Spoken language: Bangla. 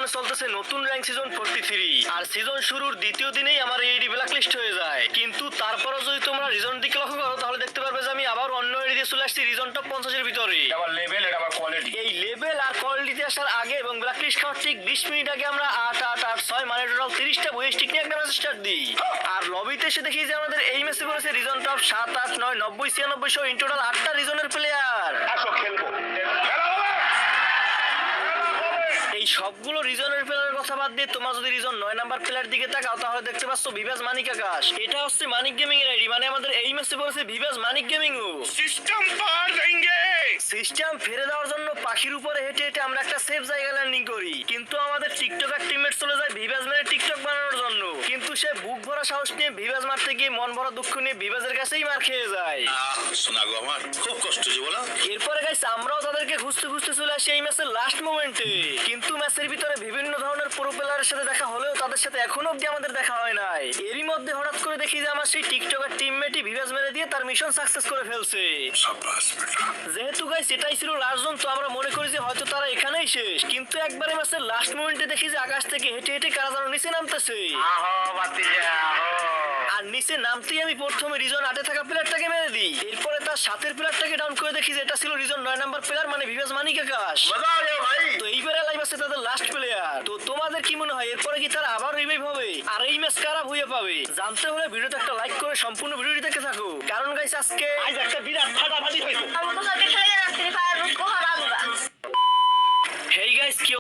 বর্তমানে চলতেছে নতুন র্যাঙ্ক সিজন 43 আর সিজন শুরুর দ্বিতীয় দিনেই আমার এডি ব্ল্যাক লিস্ট হয়ে যায়। কিন্তু তারপরও যদি তোমরা রিজন দিকে লক্ষ্য করো তাহলে দেখতে পারবে যে আমি আবার অন্য এডি দিয়ে চলে আসছি রিজন টপ 50 এর ভিতরে। আবার লেভেল এটা আবার কোয়ালিটি। এই লেভেল আর কোয়ালিটিতে আসার আগে এবং ব্ল্যাক লিস্ট খাওয়ার ঠিক 20 মিনিট আগে আমরা 8-8-8-6 মানে টোটাল 30টা বইস্টিক নিয়ে একটা ম্যাচ স্টার্ট দিই। আর লবিতে এসে দেখি যে আমাদের এই ম্যাচে পড়েছে রিজন টপ 7-8-9-90-96 সহ ইন টোটাল 8টা রিজনের প্লেয়ার। আসো খেলবো, খেলা হবে। এই সবগুলো রিজনের প্লেয়ারের কথা বাদ দিয়ে তোমরা যদি রিজন 9 নাম্বার প্লেয়ার দিকে তাকাও তাহলে দেখতে পাচ্ছ ভিভাস মানিক আকাশ। এটা হচ্ছে মানিক গেমিং এর আইডি, মানে আমাদের এই ম্যাচে পড়েছে ভিভাস মানিক গেমিং। সিস্টেম পার দেंगे। সিস্টেম ফেরে দেওয়ার জন্য পাখির উপরে হেঁটে হেঁটে আমরা একটা সেফ জায়গা ল্যান্ডিং করি, কিন্তু আমাদের টিকটকার টিমমেট চলে যায় ভিভাস মেরে টিকটক বানানোর জন্য। কিন্তু সে বুক ভরা সাহস নিয়ে ভিভাস মারতে গিয়ে মন ভরা দুঃখ নিয়ে ভিভাসের কাছেই মার খেয়ে যায়। শোনা গো আমার খুব কষ্ট যে বলো। এরপরে গাইস আমরাও তাদেরকে খুঁজতে খুঁজতে চলে আসি এই ম্যাচের লাস্ট মোমেন্টে। কিন্তু ম্যাচের ভিতরে বিভিন্ন ধরনের প্রো প্লেয়ারের সাথে দেখা হলেও তাদের সাথে এখনো অব্দি আমাদের দেখা হয় নাই। এরই মধ্যে হঠাৎ করে দেখি যে আমার সেই টিকটকার টিমমেটই ভিভাস মেরে দিয়ে তার মিশন সাকসেস করে ফেলছে। সাব্বাস বেটা। যেহেতু গাইস এটাই ছিল লাস্ট জোন, তো আমরা মনে করি যে হয়তো তারা এখানেই শেষ। কিন্তু একবারে ম্যাচের লাস্ট মোমেন্টে দেখি যে আকাশ থেকে হেঁটে হেঁটে কারা যেন নিচে নামতেছে। আহো বাতিজা আহো। আর নিচে নামতেই আমি প্রথমে রিজন 8 থাকা প্লেয়ারটাকে মেরে দিই। এরপরে তার সাথের প্লেয়ারটাকে ডাউন করে দেখি যে এটা ছিল রিজন 9 নাম্বার প্লেয়ার, মানে ভিভাস মানিক আকাশ। মজা আ গয়া ভাই। তো এইবারে লাইভ আছে তাদের লাস্ট প্লেয়ার। তো তোমাদের কি মনে হয় এরপরে কি তারা আবার রিভাইভ হবে আর এই ম্যাচ কারা ভুইয়া পাবে? জানতে হলে ভিডিওতে একটা লাইক করে সম্পূর্ণ ভিডিওটি দেখতে থাকো, কারণ গাইস আজকে একটা বিরাট ফাটাফাটি হইব। हम तो करके खेलेगा फ्री फायर उसको हरा दूंगा। হেই গাইস কি